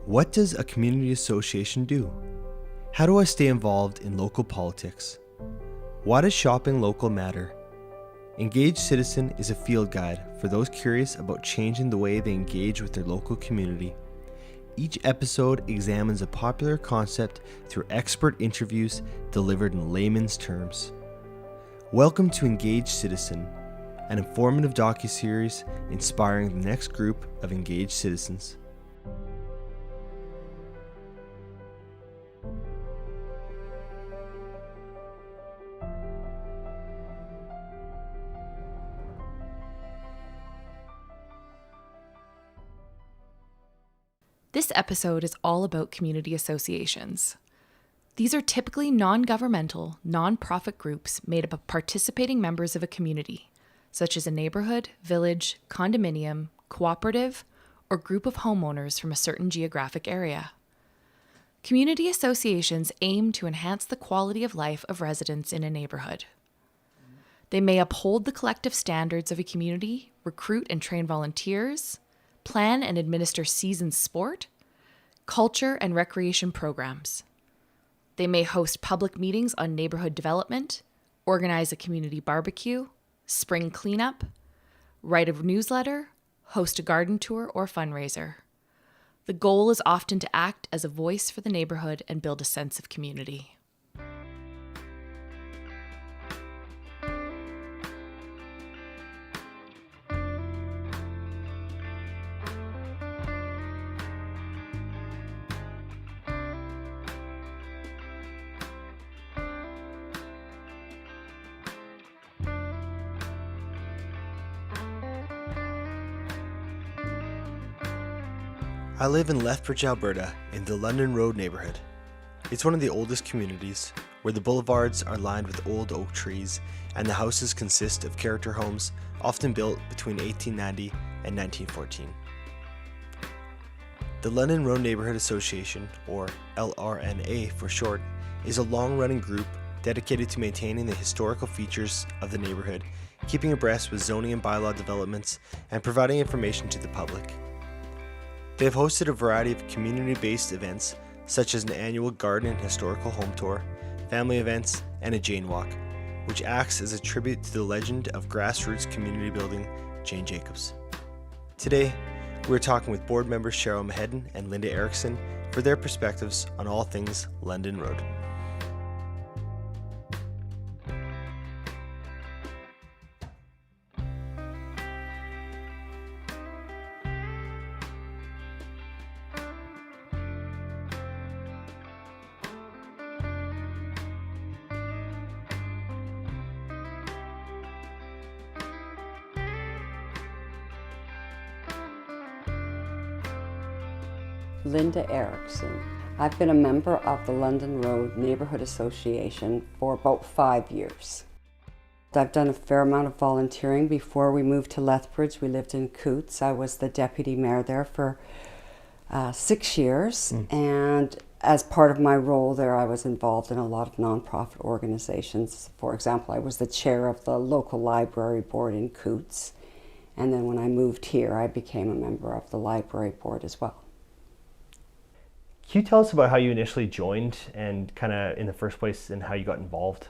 What does a community association do? How do I stay involved in local politics? Why does shopping local matter? Engaged Citizen is a field guide for those curious about changing the way they engage with their local community. Each episode examines a popular concept through expert interviews delivered in layman's terms. Welcome to Engaged Citizen, an informative docuseries inspiring the next group of engaged citizens. This episode is all about community associations. These are typically non-governmental, non-profit groups made up of participating members of a community, such as a neighborhood, village, condominium, cooperative, or group of homeowners from a certain geographic area. Community associations aim to enhance the quality of life of residents in a neighborhood. They may uphold the collective standards of a community, recruit and train volunteers, plan and administer seasoned sport, culture and recreation programs. They may host public meetings on neighborhood development, organize a community barbecue, spring cleanup, write a newsletter, host a garden tour or fundraiser. The goal is often to act as a voice for the neighborhood and build a sense of community. I live in Lethbridge, Alberta, in the London Road Neighbourhood. It's one of the oldest communities, where the boulevards are lined with old oak trees and the houses consist of character homes, often built between 1890 and 1914. The London Road Neighbourhood Association, or LRNA for short, is a long-running group dedicated to maintaining the historical features of the neighbourhood, keeping abreast with zoning and bylaw developments, and providing information to the public. They have hosted a variety of community-based events, such as an annual garden and historical home tour, family events, and a Jane Walk, which acts as a tribute to the legend of grassroots community building, Jane Jacobs. Today, we're talking with board members Cheryl Mahedin and Linda Erickson for their perspectives on all things London Road. Linda Erickson. I've been a member of the London Road Neighbourhood Association for about 5 years. I've done a fair amount of volunteering. Before we moved to Lethbridge, we lived in Coots. I was the deputy mayor there for 6 years, and as part of my role there, I was involved in a lot of nonprofit organizations. For example, I was the chair of the local library board in Coots, and then when I moved here, I became a member of the library board as well. Can you tell us about how you initially joined and kind of in the first place and how you got involved?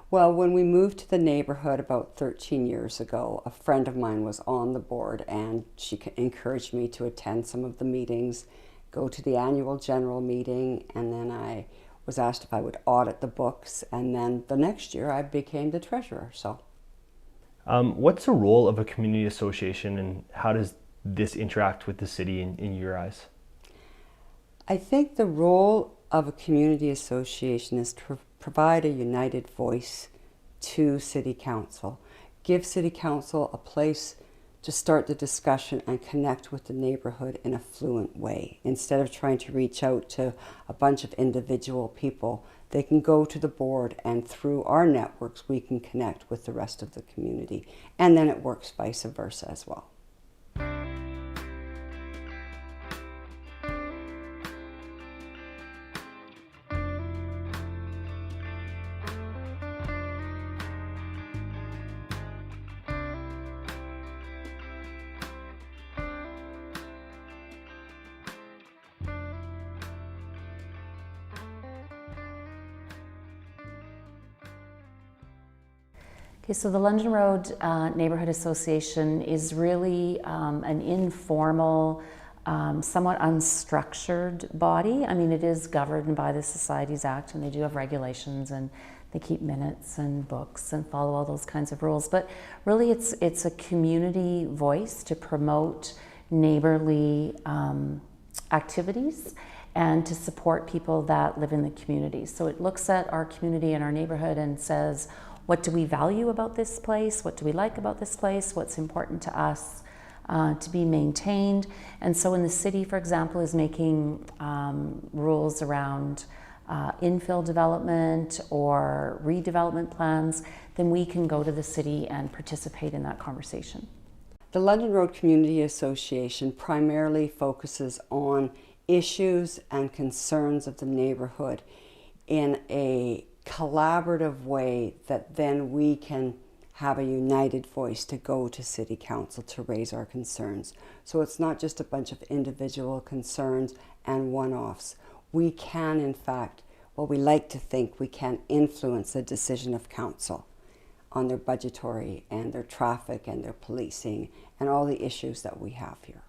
Well, when we moved to the neighborhood about 13 years ago, a friend of mine was on the board and she encouraged me to attend some of the meetings, go to the annual general meeting, and then I was asked if I would audit the books, and then the next year I became the treasurer. What's the role of a community association and how does this interact with the city in your eyes? I think the role of a community association is to provide a united voice to City Council. Give City Council a place to start the discussion and connect with the neighborhood in a fluent way. Instead of trying to reach out to a bunch of individual people, they can go to the board, and through our networks we can connect with the rest of the community. And then it works vice versa as well. Okay, so the London Road Neighbourhood Association is really an informal, somewhat unstructured body. I mean, it is governed by the Societies Act, and they do have regulations, and they keep minutes and books and follow all those kinds of rules. But really, it's a community voice to promote neighbourly activities and to support people that live in the community. So it looks at our community and our neighbourhood and says, what do we value about this place? What do we like about this place? What's important to us to be maintained? And so when the city, for example, is making rules around infill development or redevelopment plans, then we can go to the city and participate in that conversation. The London Road Community Association primarily focuses on issues and concerns of the neighbourhood in a collaborative way that then we can have a united voice to go to City Council to raise our concerns. So it's not just a bunch of individual concerns and one-offs. We can, in fact, well, we like to think we can influence the decision of Council on their budgetary and their traffic and their policing and all the issues that we have here.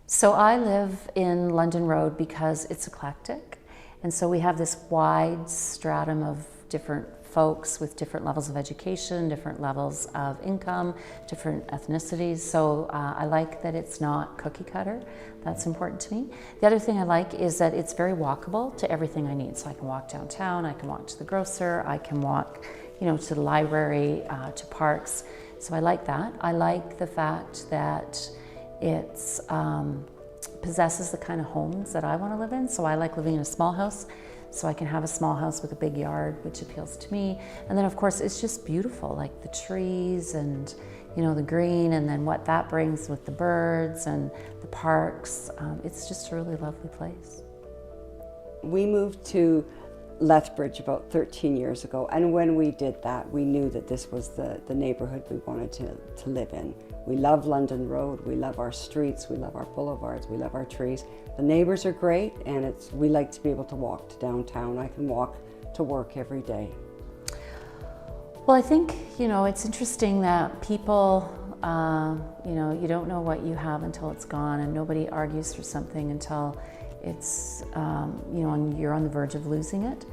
So I live in London Road because it's eclectic. And so we have this wide stratum of different folks with different levels of education, different levels of income, different ethnicities. So I like that it's not cookie cutter. That's important to me. The other thing I like is that it's very walkable to everything I need. So I can walk downtown, I can walk to the grocer, I can walk, to the library, to parks. So I like that. I like the fact that it's possesses the kind of homes that I want to live in. So I like living in a small house, so I can have a small house with a big yard, which appeals to me. And then of course it's just beautiful, like the trees and the green, and then what that brings with the birds and the parks. It's just a really lovely place. We moved to Lethbridge about 13 years ago, and when we did that, we knew that this was the neighbourhood we wanted to live in. We love London Road, we love our streets, we love our boulevards, we love our trees. The neighbours are great, and we like to be able to walk to downtown. I can walk to work every day. Well, I think, it's interesting that people, you don't know what you have until it's gone, and nobody argues for something until it's, you're on the verge of losing it.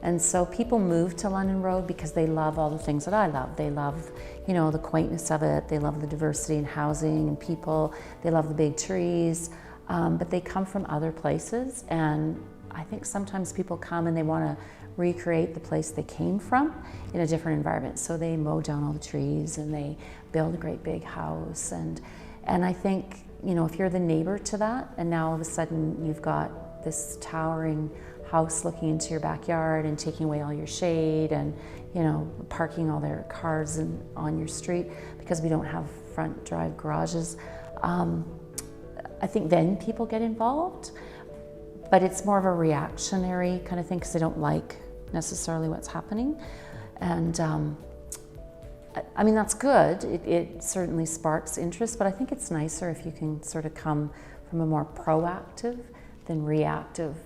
And so people move to London Road because they love all the things that I love. They love, the quaintness of it. They love the diversity in housing and people. They love the big trees, but they come from other places. And I think sometimes people come and they want to recreate the place they came from in a different environment. So they mow down all the trees and they build a great big house. And I think, if you're the neighbor to that, and now all of a sudden you've got this towering house looking into your backyard and taking away all your shade and, parking all their cars on your street because we don't have front drive garages. I think then people get involved, but it's more of a reactionary kind of thing because they don't like necessarily what's happening. And I mean, that's good. It certainly sparks interest, but I think it's nicer if you can sort of come from a more proactive than reactive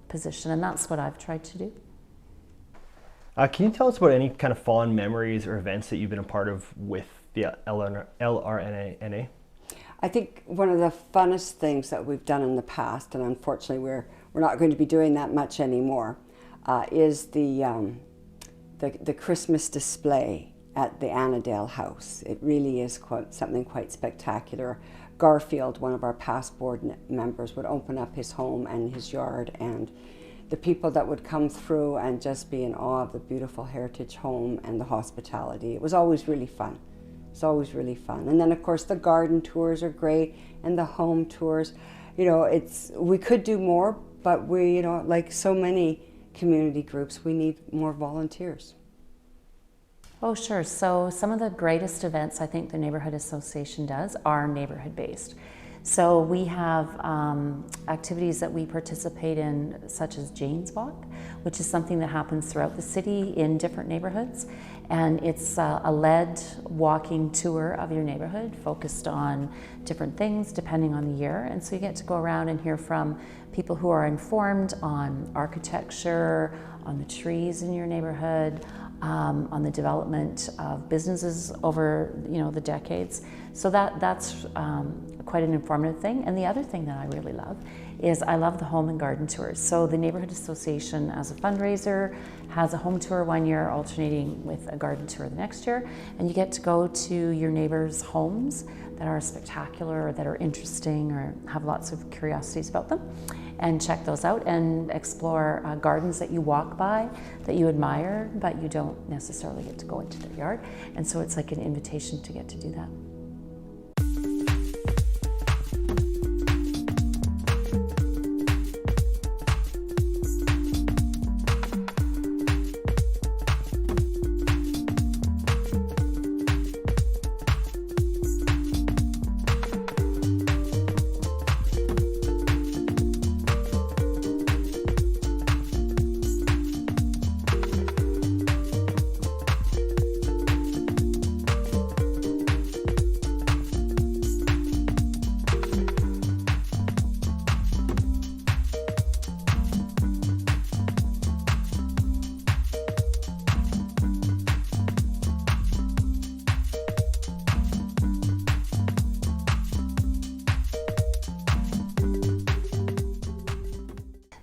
position, and that's what I've tried to do. Can you tell us about any kind of fond memories or events that you've been a part of with the LRNA? I think one of the funnest things that we've done in the past, and unfortunately we're not going to be doing that much anymore, is the Christmas display at the Annandale House. It really is something quite spectacular. Garfield, one of our past board members, would open up his home and his yard, and the people that would come through and just be in awe of the beautiful heritage home and the hospitality. It was always really fun. It's always really fun. And then of course the garden tours are great, and the home tours. We could do more, but we, like so many community groups, we need more volunteers. Oh, sure. So some of the greatest events I think the Neighbourhood Association does are neighbourhood-based. So we have activities that we participate in, such as Jane's Walk, which is something that happens throughout the city in different neighbourhoods. And it's a led walking tour of your neighbourhood focused on different things depending on the year. And so you get to go around and hear from people who are informed on architecture, on the trees in your neighbourhood, on the development of businesses over the decades. So that's quite an informative thing. And the other thing that I really love is I love the home and garden tours. So the Neighbourhood Association, as a fundraiser, has a home tour one year alternating with a garden tour the next year, and you get to go to your neighbors' homes that are spectacular or that are interesting or have lots of curiosities about them, and check those out and explore gardens that you walk by, that you admire, but you don't necessarily get to go into their yard. And so it's like an invitation to get to do that.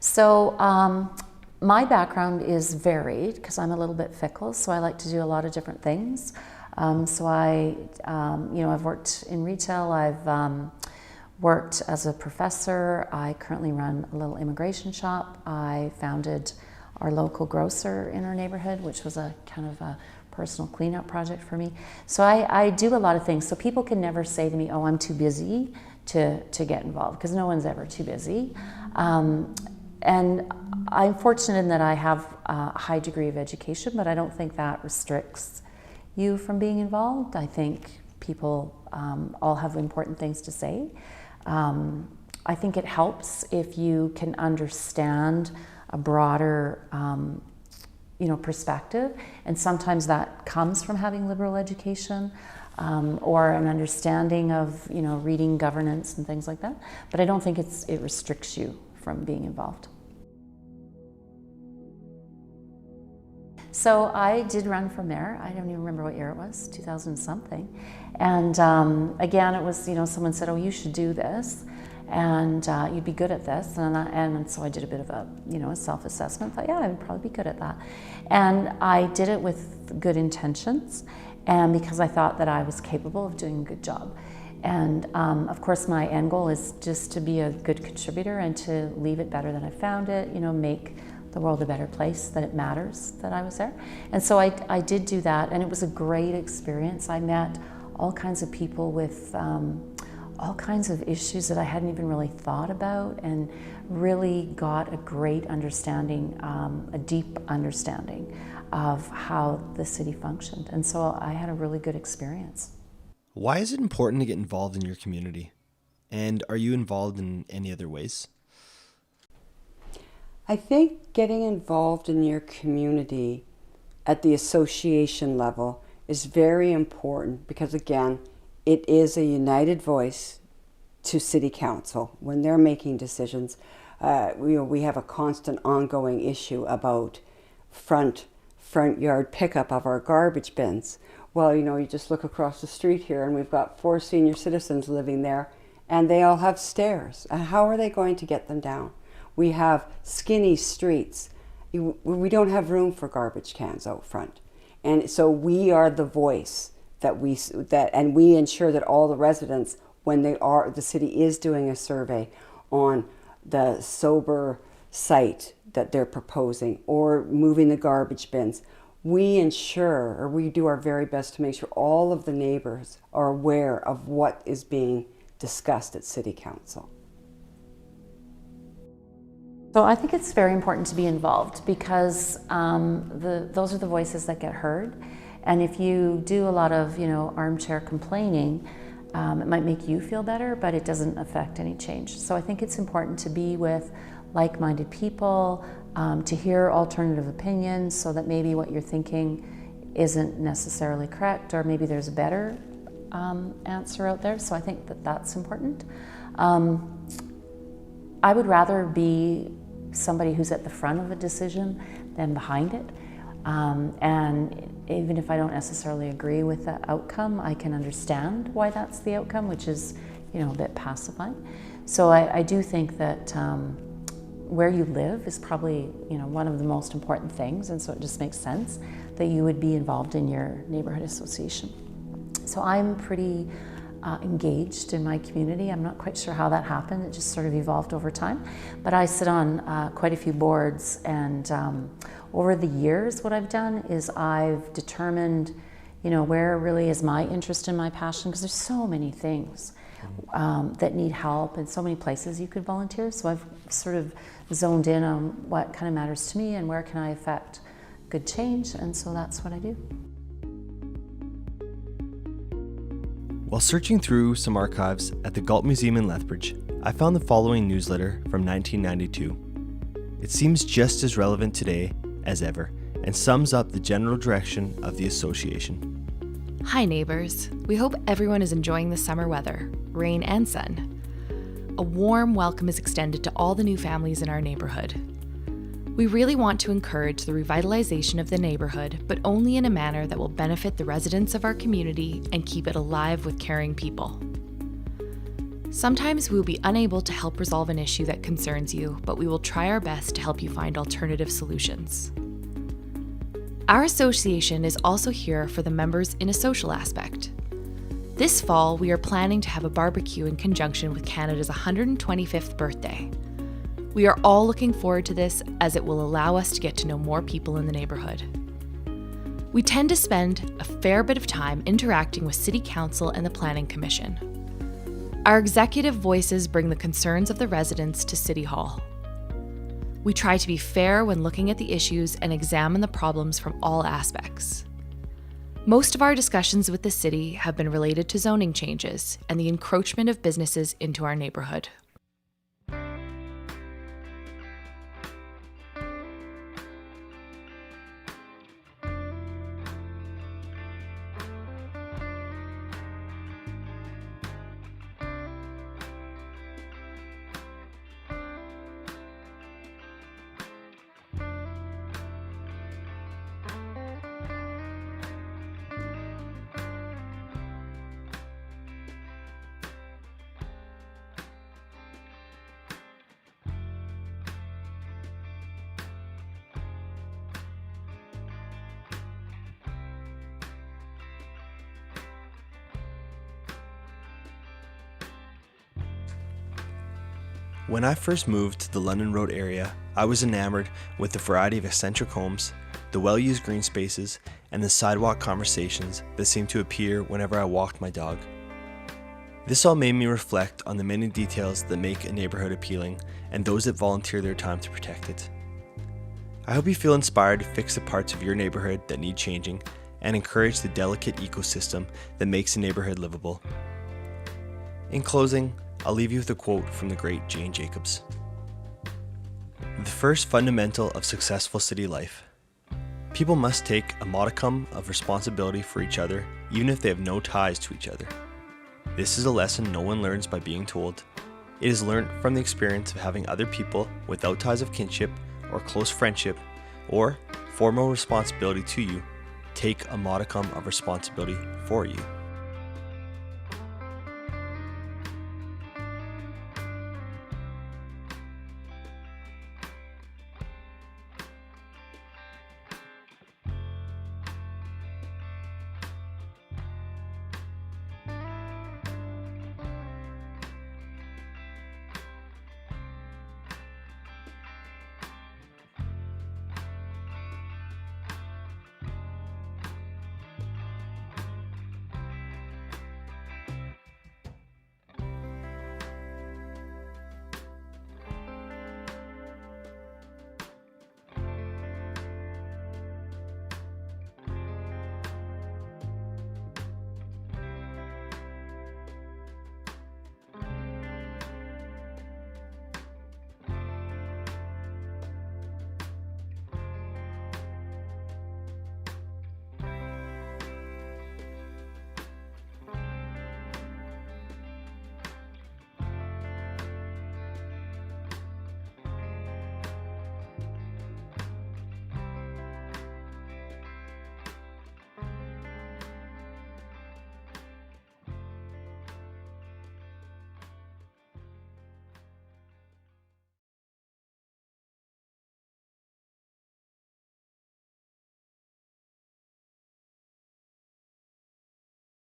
So my background is varied because I'm a little bit fickle, so I like to do a lot of different things. So I've worked in retail, I've worked as a professor, I currently run a little immigration shop, I founded our local grocer in our neighborhood, which was a kind of a personal cleanup project for me. So I do a lot of things, so people can never say to me, oh, I'm too busy to get involved, because no one's ever too busy. And I'm fortunate in that I have a high degree of education, but I don't think that restricts you from being involved. I think people all have important things to say. I think it helps if you can understand a broader perspective, and sometimes that comes from having liberal education or an understanding of reading governance and things like that. But I don't think it restricts you from being involved. So I did run for mayor. I don't even remember what year it was, 2000 something. And again, it was, someone said, oh, you should do this, and you'd be good at this. And so I did a bit of a self-assessment. Thought, yeah, I would probably be good at that. And I did it with good intentions, and because I thought that I was capable of doing a good job. And of course, my end goal is just to be a good contributor and to leave it better than I found it, make the world a better place, that it matters that I was there. And so I did do that, and it was a great experience. I met all kinds of people with all kinds of issues that I hadn't even really thought about, and really got a great understanding, a deep understanding of how the city functioned. And so I had a really good experience. Why is it important to get involved in your community? And are you involved in any other ways? I think getting involved in your community at the association level is very important because, again, it is a united voice to City Council when they're making decisions. We have a constant ongoing issue about front yard pickup of our garbage bins. Well, you just look across the street here and we've got 4 senior citizens living there, and they all have stairs. How are they going to get them down? We have skinny streets. We don't have room for garbage cans out front. And so we are the voice and we ensure that all the residents, when the city is doing a survey on the sober site that they're proposing or moving the garbage bins, we do our very best to make sure all of the neighbors are aware of what is being discussed at City Council. So I think it's very important to be involved because those are the voices that get heard. And if you do a lot of armchair complaining, it might make you feel better, but it doesn't affect any change. So I think it's important to be with like-minded people, to hear alternative opinions so that maybe what you're thinking isn't necessarily correct, or maybe there's a better answer out there. So I think that that's important. I would rather be somebody who's at the front of a decision than behind it. And even if I don't necessarily agree with the outcome, I can understand why that's the outcome, which is, a bit pacifying. So I do think that where you live is probably, one of the most important things, and so it just makes sense that you would be involved in your neighborhood association. So I'm pretty engaged in my community. I'm not quite sure how that happened. It just sort of evolved over time. But I sit on quite a few boards, and over the years what I've done is I've determined, where really is my interest and my passion, because there's so many things that need help and so many places you could volunteer. So I've sort of zoned in on what kind of matters to me and where can I affect good change, and so that's what I do. While searching through some archives at the Galt Museum in Lethbridge, I found the following newsletter from 1992. It seems just as relevant today as ever and sums up the general direction of the association. Hi neighbors, we hope everyone is enjoying the summer weather, rain and sun. A warm welcome is extended to all the new families in our neighborhood. We really want to encourage the revitalization of the neighborhood, but only in a manner that will benefit the residents of our community and keep it alive with caring people. Sometimes we will be unable to help resolve an issue that concerns you, but we will try our best to help you find alternative solutions. Our association is also here for the members in a social aspect. This fall, we are planning to have a barbecue in conjunction with Canada's 125th birthday. We are all looking forward to this, as it will allow us to get to know more people in the neighborhood. We tend to spend a fair bit of time interacting with City Council and the Planning Commission. Our executive voices bring the concerns of the residents to City Hall. We try to be fair when looking at the issues and examine the problems from all aspects. Most of our discussions with the city have been related to zoning changes and the encroachment of businesses into our neighborhood. When I first moved to the London Road area, I was enamored with the variety of eccentric homes, the well-used green spaces, and the sidewalk conversations that seemed to appear whenever I walked my dog. This all made me reflect on the many details that make a neighborhood appealing and those that volunteer their time to protect it. I hope you feel inspired to fix the parts of your neighborhood that need changing and encourage the delicate ecosystem that makes a neighborhood livable. In closing, I'll leave you with a quote from the great Jane Jacobs. The first fundamental of successful city life. People must take a modicum of responsibility for each other, even if they have no ties to each other. This is a lesson no one learns by being told. It is learned from the experience of having other people without ties of kinship or close friendship or formal responsibility to you take a modicum of responsibility for you.